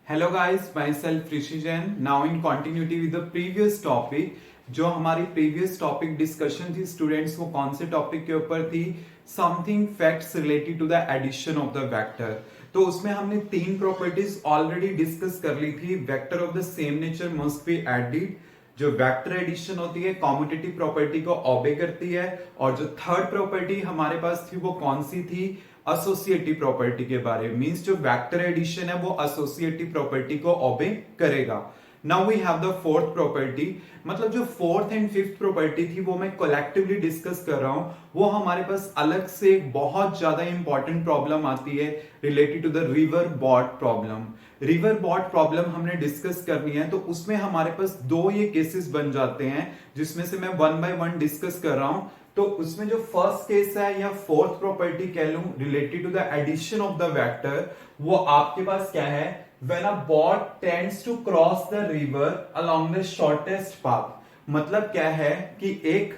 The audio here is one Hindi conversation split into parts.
Hello guys, myself Rishi Jain. Now in continuity with the previous topic, जो हमारी previous topic discussion थी students, वो कौन से topic के ऊपर थी? Something facts related to the addition of the vector. तो उसमें हमने तीन properties already discuss कर ली थी. Vector of the same nature must be added. जो वेक्टर एडिशन होती है कॉम्यूटेटिव प्रॉपर्टी को ओबे करती है, और जो थर्ड प्रॉपर्टी हमारे पास थी वो कौन सी थी? एसोसिएटिव प्रॉपर्टी के बारे में। मींस जो वेक्टर एडिशन है वो एसोसिएटिव प्रॉपर्टी को ओबे करेगा। Now we have the fourth property, मतलब जो फोर्थ एंड फिफ्थ प्रॉपर्टी थी वो मैं कलेक्टिवली डिस्कस कर रहा हूं। वो हमारे पास अलग से एक बहुत ज्यादा इंपॉर्टेंट प्रॉब्लम आती है related to the river boat problem. River boat problem हमने डिस्कस करनी है, तो उसमें हमारे पास दो ये केसेस बन जाते हैं जिसमें से मैं वन बाय वन डिस्कस कर रहा हूं। तो उसमें जो फर्स्ट केस है या फोर्थ प्रॉपर्टी कह लूं related to the addition of the vector, वो आपके पास क्या है? When a boat tends to cross the river along the shortest path. मतलब क्या है कि एक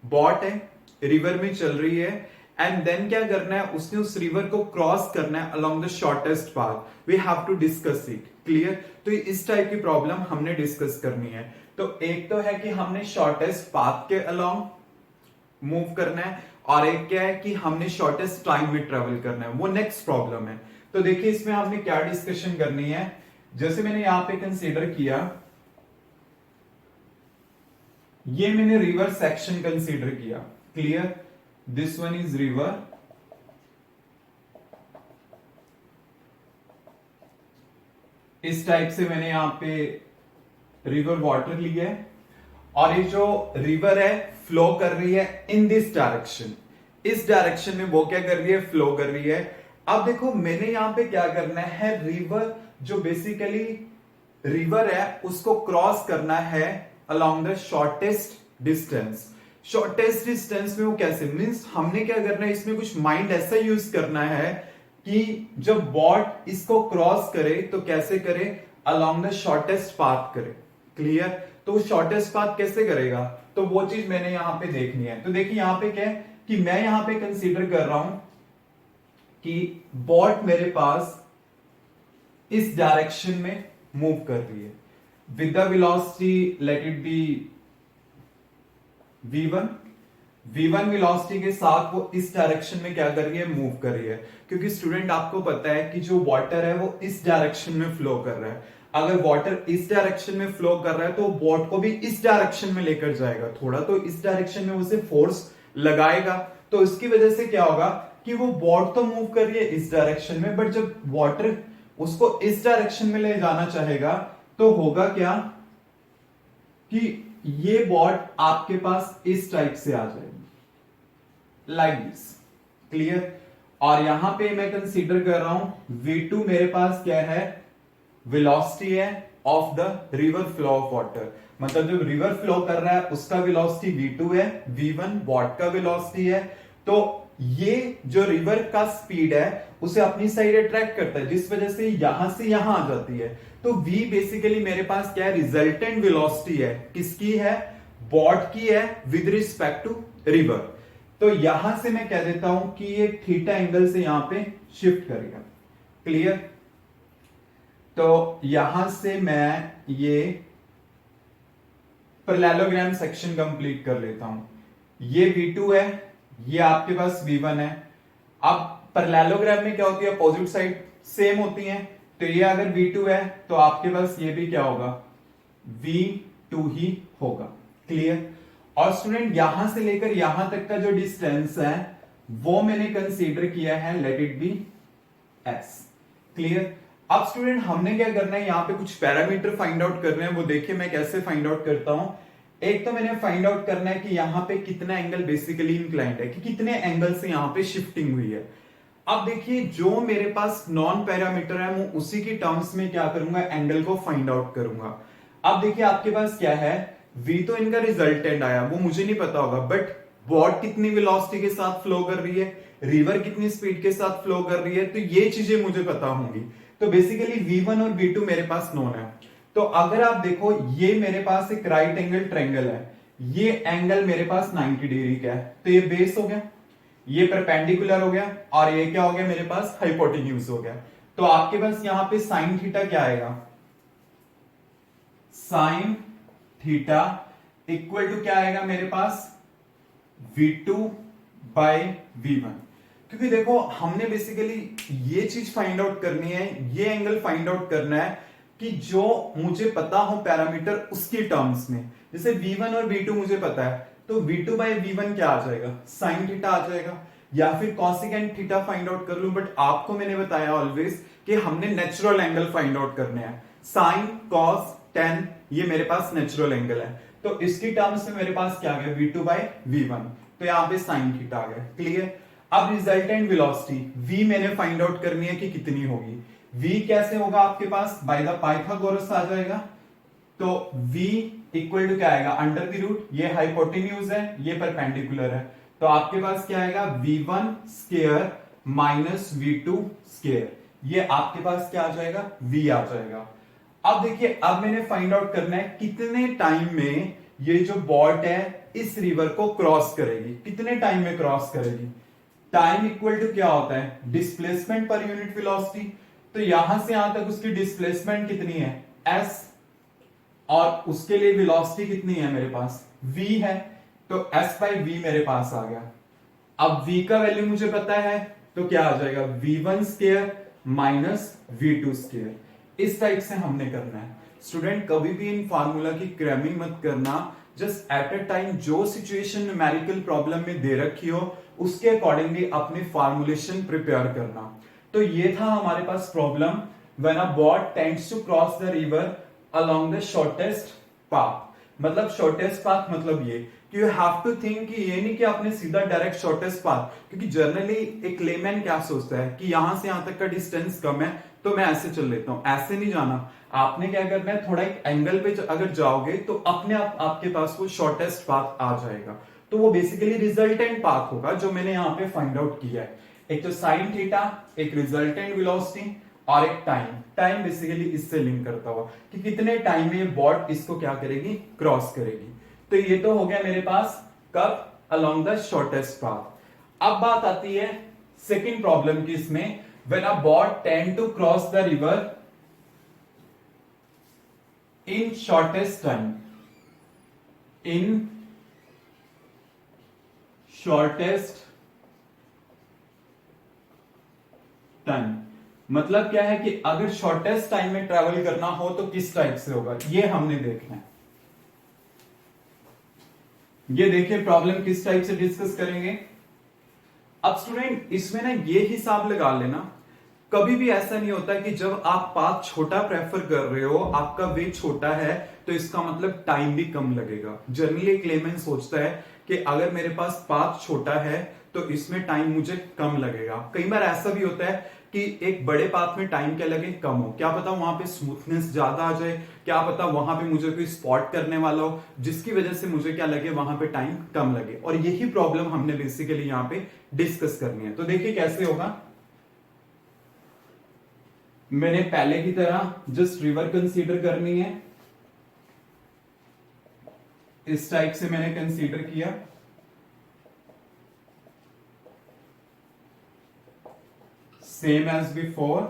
बॉट है, रिवर में चल रही है, एंड देन क्या करना है, उसने उस रिवर को क्रॉस करना है along the shortest path. We have to discuss it. Clear? तो इस टाइप की प्रॉब्लम हमने डिस्कस करनी है। तो एक तो है कि हमने शॉर्टेस्ट पाथ के अलोंग मूव करना है, और एक क्या है कि हमने शॉर्टेस्ट टाइम में ट्रेवल करना है। वो नेक्स्ट प्रॉब्लम है। तो देखिए इसमें हमने क्या डिस्कशन करनी है। जैसे मैंने यहां पे कंसीडर किया, ये मैंने रिवर सेक्शन कंसीडर किया। Clear? This one is river, इस टाइप से मैंने यहां पे रिवर वाटर लिया है, और ये जो रिवर है फ्लो कर रही है इन दिस डायरेक्शन। इस डायरेक्शन में वो क्या कर रही है? फ्लो कर रही है। अब देखो मैंने यहां पे क्या करना है, रिवर जो बेसिकली रिवर है उसको क्रॉस करना है along the shortest distance. Shortest distance में वो कैसे? मींस हमने क्या करना है, इसमें कुछ माइंड ऐसा यूज करना है कि जब बॉट इसको क्रॉस करे तो कैसे करे? अलोंग द शॉर्टेस्ट पाथ करे। क्लियर? तो शॉर्टेस्ट पाथ कैसे करेगा? तो वो चीज मैंने यहां पे देखनी है। तो देखिए यहां पे क्या है कि मैं यहां पे कंसीडर कर रहा हूं कि बॉट मेरे पास इस डायरेक्शन में मूव कर रही है with the velocity, let it be v1। v1 velocity के साथ वो इस डायरेक्शन में क्या कर रही है? मूव कर रही है। क्योंकि स्टूडेंट आपको पता है कि जो वाटर है वो इस डायरेक्शन में फ्लो कर रहा है। अगर वाटर इस डायरेक्शन में फ्लो कर रहा है तो बोट को भी इस डायरेक्शन में लेकर जाएगा। थोड़ा तो इस डायरेक्शन में उसे फोर्स लगाएगा, तो इसकी वजह से क्या होगा कि वो बोट तो मूव कर रही है इस डायरेक्शन में, बट जब वाटर उसको इस डायरेक्शन में ले जाना चाहेगा तो होगा क्या कि ये बोट आपके पास इस टाइप से आ जाएगी, लाइक दिस। क्लियर? और यहां पे मैं कंसीडर कर रहा हूं v2 मेरे पास क्या है? वेलोसिटी है of the river flow of water. मतलब जो रिवर फ्लो कर रहा है उसका वेलोसिटी v2 है, v1 बॉट का वेलोसिटी है। तो ये जो रिवर का स्पीड है उसे अपनी साइड अट्रैक्ट करता है, जिस वजह से यहां आ जाती है। तो v बेसिकली मेरे पास क्या है? रिजल्टेंट वेलोसिटी है। किसकी है? बॉट की है विद रिस्पेक्ट टू रिवर। तो यहां से मैं कह देता हूं कि ये थीटा एंगल से यहां पे शिफ्ट करेगा। क्लियर? तो यहां से मैं ये पैरेललोग्राम सेक्शन कंप्लीट कर लेता हूं। ये v2 है, ये आपके पास v1 है। अब पैरेललोग्राम में क्या होती है? अपोजिट साइड सेम होती हैं। तो ये अगर v2 है तो आपके पास ये भी क्या होगा? v2 ही होगा। क्लियर? और स्टूडेंट यहां से लेकर यहां तक का जो डिस्टेंस है वो मैंने कंसीडर किया है, let it be s। Clear? अब स्टूडेंट हमने क्या करना है, यहां पे कुछ पैरामीटर फाइंड आउट करने हैं। वो देखिए मैं कैसे फाइंड आउट करता हूं। एक तो मैंने फाइंड आउट करना है कि यहां पे कितना एंगल बेसिकली इंक्लाइंड है, कि कितने एंगल से यहां पे शिफ्टिंग हुई है। अब देखिए जो मेरे पास नॉन पैरामीटर है वो उसी की टर्म्स में क्या करूंगा? एंगल को फाइंड आउट करूंगा। अब देखिए आपके पास क्या है? v तो इनका रिजल्टेंट आया, वो मुझे नहीं पता होगा, बट बॉट कितनी वेलोसिटी के साथ फ्लो कर रही है, रिवर कितनी स्पीड के साथ फ्लो कर रही है, तो ये चीजें मुझे पता होंगी। तो बेसिकली v1 और v2 मेरे पास नोन है। तो अगर आप देखो ये मेरे पास एक राइट एंगल ट्रायंगल है, ये एंगल मेरे पास 90 डिग्री का है, तो ये बेस हो गया, ये परपेंडिकुलर हो गया, और ये क्या हो गया? मेरे पास हाइपोटेन्यूज हो गया। तो आपके पास यहां पे साइन थीटा क्या आएगा, साइन थीटा इक्वल टू क्या आएगा मेरे पास, V2 बाय V1। क्योंकि देखो हमने बेसिकली ये चीज फाइंड आउट करनी है, ये एंगल फाइंड आउट करना है कि जो मुझे पता हो पैरामीटर उसकी टर्म्स में। जैसे V1 और V2 मुझे पता है, तो V2 बाय V1 क्या आ जाएगा, साइन थीटा आ जाएगा, या फिर कॉसिकेंट थीटा फाइंड आउट कर लूं। बट आपको मैंने बताया ऑलवेज कि हमने नेचुरल एंगल फाइंड आउट करने हैं। साइन कॉस टेन ये मेरे पास नेचुरल एंगल है, तो इसकी टर्म्स में मेरे पास क्या आ गया, V2 बाय V1। तो यहां पे साइन थीटा आ गया। क्लियर। अब रिजल्टेंट वेलोसिटी V मैंने फाइंड आउट करनी है कि कितनी होगी। V कैसे होगा आपके पास, बाय द पाइथागोरस आ जाएगा। तो V इक्वल टू क्या आएगा, अंडर द रूट, ये हाइपोटेन्यूज है, ये परपेंडिकुलर है, तो आपके पास क्या आएगा, V1 square minus V2 square, ये आपके पास क्या आ जाएगा, V आ जाएगा। अब देखिए, अब मैंने फाइंड आउट करना है कितने टाइम में ये जो बॉट है इस रिवर को क्रॉस करेगी, कितने टाइम में क्रॉस करेगी। टाइम इक्वल टू क्या होता है, डिस्प्लेसमेंट पर यूनिट वेलोसिटी। तो यहां से यहां तक उसकी डिस्प्लेसमेंट कितनी है, s, और उसके लिए वेलोसिटी कितनी है मेरे पास, v है, तो s बाई v मेरे पास आ गया। अब v का वैल्यू मुझे पता है, तो क्या आ जाएगा, v1 square minus v2 square. इस टाइप से हमने करना है। स्टूडेंट कभी भी इन फार्मूला की क्रैमिंग मत करना, जस्ट एट अ टाइम जो सिचुएशन न्यूमेरिकल प्रॉब्लम में दे रखी हो उसके अकॉर्डिंगली अपने फार्मूलेशन प्रिपेयर करना। तो ये था हमारे पास problem, when a boat tends to cross the river along the shortest path. मतलब शॉर्टेस्ट पाथ मतलब ये कि यू हैव टू थिंक कि ये नहीं कि आपने सीधा डायरेक्ट शॉर्टेस्ट पाथ, क्योंकि जनरली एक लेमैन क्या सोचता है कि यहां से यहां तक का डिस्टेंस कम है तो मैं ऐसे चल लेता हूं। ऐसे नहीं जाना, आपने क्या करना है, थोड़ा एक एंगल पे अगर जाओगे तो अपने आप आपके पास वो शॉर्टेस्ट पाथ आ जाएगा। तो वो बेसिकली रिजल्टेंट पाथ होगा जो मैंने यहाँ पे फाइंड आउट किया है। एक तो साइन थीटा, एक रिजल्टेंट वेलोसिटी और एक टाइम। टाइम बेसिकली इससे लिंक करता हुआ कि कितने टाइम में बॉट इसको क्या करेगी, क्रॉस करेगी। तो ये तो हो गया मेरे पास कब, अलोंग द शॉर्टेस्ट पाथ। अब बात आती है सेकेंड प्रॉब्लम की, इसमें when a boat tend to cross the river in shortest time, in shortest time। मतलब क्या है कि अगर शॉर्टेस्ट टाइम में ट्रेवल करना हो तो किस टाइप से होगा, ये हमने देखना है। ये देखिए प्रॉब्लम किस टाइप से डिस्कस करेंगे। अब स्टूडेंट इसमें ना ये हिसाब लगा लेना, कभी भी ऐसा नहीं होता कि जब आप पाथ छोटा प्रेफर कर रहे हो, आपका वे छोटा है, तो इसका मतलब टाइम भी कम लगेगा। जनरली एक लेमैन सोचता है कि अगर मेरे पास पाथ छोटा है तो इसमें टाइम मुझे कम लगेगा। कई बार ऐसा भी होता है कि एक बड़े पाथ में टाइम क्या लगे, कम हो, क्या पता वहां पे स्मूथनेस ज्यादा आ जाए, क्या पता वहां पे मुझे कोई स्पॉट करने वाला हो जिसकी वजह से मुझे क्या लगे, वहां पे टाइम कम लगे। और यही प्रॉब्लम हमने बेसिकली यहाँ पे डिस्कस करनी है। तो देखिए कैसे होगा। मैंने पहले की तरह जस्ट रिवर कंसीडर करनी है, इस टाइप से मैंने कंसीडर किया। Same as before.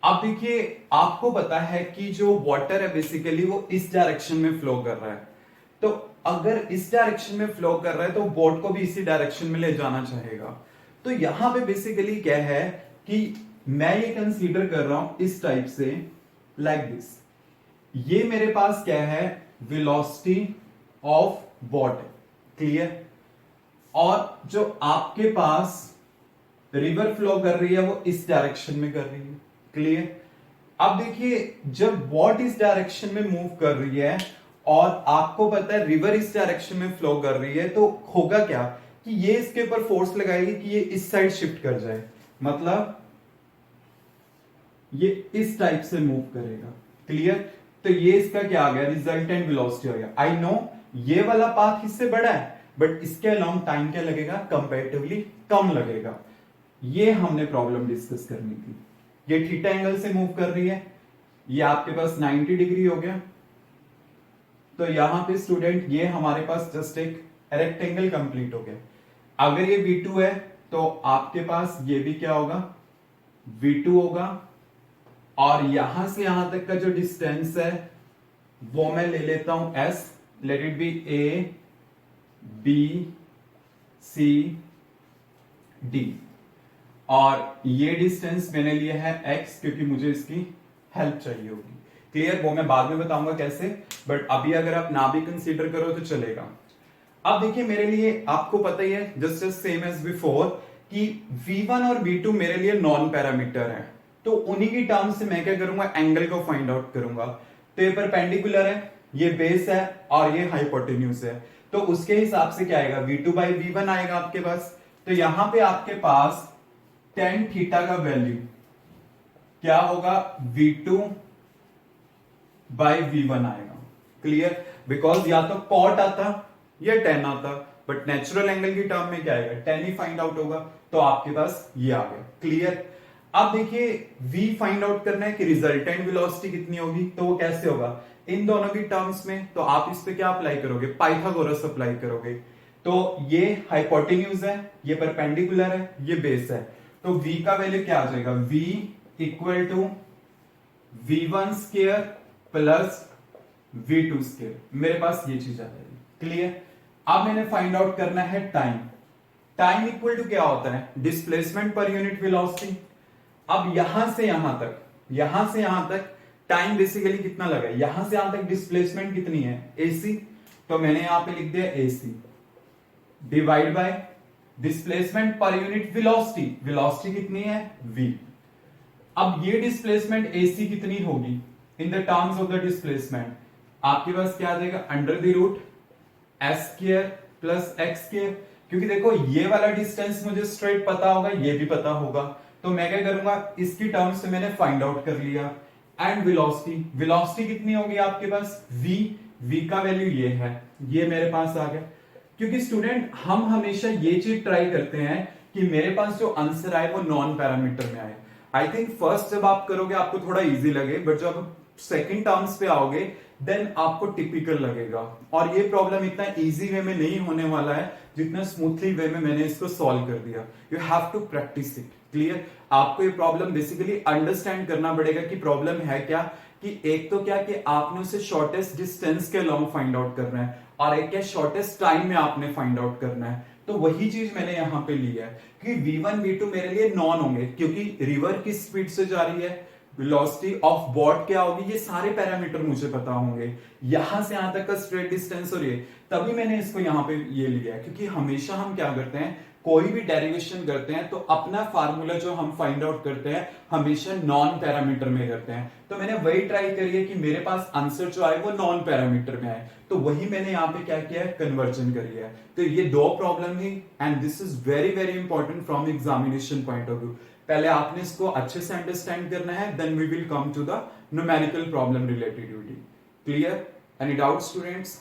अब देखिए आपको पता है कि जो वाटर है बेसिकली वो इस डायरेक्शन में फ्लो कर रहा है, तो अगर इस डायरेक्शन में फ्लो कर रहा है तो बोट को भी इसी डायरेक्शन में ले जाना चाहेगा। तो यहां पे बेसिकली क्या है कि मैं ये कंसीडर कर रहा हूं इस टाइप से, लाइक दिस। ये मेरे पास क्या है, वेलोसिटी ऑफ वाटर। क्लियर। और जो आपके पास रिवर फ्लो कर रही है वो इस डायरेक्शन में कर रही है। क्लियर। अब देखिए जब वॉट इस डायरेक्शन में मूव कर रही है और आपको पता है रिवर इस डायरेक्शन में फ्लो कर रही है, तो होगा क्या कि ये इसके ऊपर फोर्स लगाएगी कि ये इस साइड शिफ्ट कर जाए, मतलब ये इस टाइप से मूव करेगा। क्लियर। तो ये इसका क्या आ गया, रिजल्टेंट वेलोसिटी आ गया। आई नो ये वाला पाथ इससे बड़ा है, बट इसके अलोंग टाइम क्या लगेगा, कंपैरेटिवली कम लगेगा। ये हमने प्रॉब्लम डिस्कस करनी थी। ये थीटा एंगल से मूव कर रही है, ये आपके पास 90 डिग्री हो गया। तो यहां पे स्टूडेंट ये हमारे पास जस्ट एक रेक्टेंगल कंप्लीट हो गया। अगर ये V2 है तो आपके पास ये भी क्या होगा, V2 होगा, और यहां से यहां तक का जो डिस्टेंस है वो मैं ले लेता हूं S, let it be A B C D, और ये डिस्टेंस मैंने लिया है X क्योंकि मुझे इसकी हेल्प चाहिए होगी। क्लियर? वो मैं बाद में बताऊंगा कैसे, बट अभी अगर आप ना भी कंसीडर करो तो चलेगा। अब देखिए मेरे लिए आपको पता ही है जस्ट सेम एज बिफोर कि V1 और V2 मेरे लिए नॉन पैरामीटर है, तो उन्हीं की टर्म से मैं क्या करूंगा, एंगल को फाइंड आउट करूंगा। तो ये परपेंडिकुलर है, ये बेस है और ये हाइपोटेन्यूज है, तो उसके हिसाब से क्या आएगा, V2 बाई V1 आएगा आपके पास। तो यहां पे आपके पास tan थीटा का वैल्यू क्या होगा, V2 बाई V1 आएगा। क्लियर? बिकॉज या तो कॉट आता या tan आता, बट नेचुरल एंगल की टर्म में क्या आएगा, tan ही फाइंड आउट होगा, तो आपके पास ये आ गया। क्लियर? अब देखिए v फाइंड आउट करना है कि रिजल्टेंट वेलोसिटी कितनी होगी, तो वो कैसे होगा, इन दोनों की टर्म्स में। तो आप इस पे क्या अप्लाई करोगे, पाइथागोरस अप्लाई करोगे। तो ये हाइपोटेन्यूज है, ये परपेंडिकुलर है, ये बेस है, तो v का वैल्यू क्या आ जाएगा, v equal to v1 square plus v2 square, मेरे पास ये चीज आ जाएगी। क्लियर? अब मैंने फाइंड आउट करना है टाइम। टाइम इक्वल टू क्या होता है, डिस्प्लेसमेंट पर यूनिट वेलोसिटी। अब यहां से यहां तक टाइम बेसिकली कितना लगा, यहां से यहां तक डिस्प्लेसमेंट कितनी है, AC, तो मैंने यहां पे लिख दिया AC divide by displacement per unit velocity, velocity कितनी है V। अब ये डिस्प्लेसमेंट AC कितनी होगी in the terms of the displacement, आपके पास क्या आ जाएगा, under the root S square plus x square, क्योंकि देखो ये वाला डिस्टेंस मुझे स्ट्रेट पता होगा, ये भी पता होगा, तो मैं क्या करूंगा, इसकी टर्म्स से मैंने फाइंड आउट कर लिया। एंड वेलोसिटी, वेलोसिटी कितनी होगी आपके पास, v का वैल्यू ये है, ये मेरे पास आ गया। क्योंकि स्टूडेंट हम हमेशा ये चीज ट्राई करते हैं कि मेरे पास जो आंसर आए वो नॉन पैरामीटर में आए। आई थिंक फर्स्ट जब आप करोगे आपको थोड़ा इजी लगे, बट जब सेकंड टर्म्स पे आओगे देन आपको टिपिकल लगेगा, और ये प्रॉब्लम इतना इजी वे में नहीं होने वाला है जितना स्मूथली वे में मैंने इसको सॉल्व कर दिया। You have to practise it. Clear? आपको ये प्रॉब्लम बेसिकली अंडरस्टैंड करना पड़ेगा कि प्रॉब्लम है क्या, कि एक तो क्या कि आपने उसे शॉर्टेस्ट डिस्टेंस के अलोंग फाइंड आउट करना है, और एक क्या शॉर्टेस्ट टाइम में आपने फाइंड आउट करना है। तो वही चीज मैंने यहां पे ली है कि V1 V2 मेरे लिए नॉन होंगे, क्योंकि रिवर किस स्पीड से जा रही है, वेलोसिटी ऑफ बॉट क्या होगी, ये सारे पैरामीटर मुझे पता होंगे, यहां से यहां तक का स्ट्रेट डिस्टेंस, और ये तभी मैंने इसको यहां पे ये लिया है। क्योंकि हमेशा हम क्या करते हैं, कोई भी डेरिवेशन करते हैं तो अपना फार्मूला जो हम फाइंड आउट करते हैं हमेशा नॉन पैरामीटर में करते हैं। तो मैंने वही ट्राई करी है कि मेरे पास आंसर जो आए वो नॉन पैरामीटर में आए, तो वही मैंने यहाँ पे क्या किया है, कन्वर्जन करी है। तो ये दो प्रॉब्लम थी, and this is very very important from examination point of view. पहले आपने इसको अच्छे से अंडरस्टैंड करना है, then we will come to the numerical problem related to it. Clear? Any doubt students?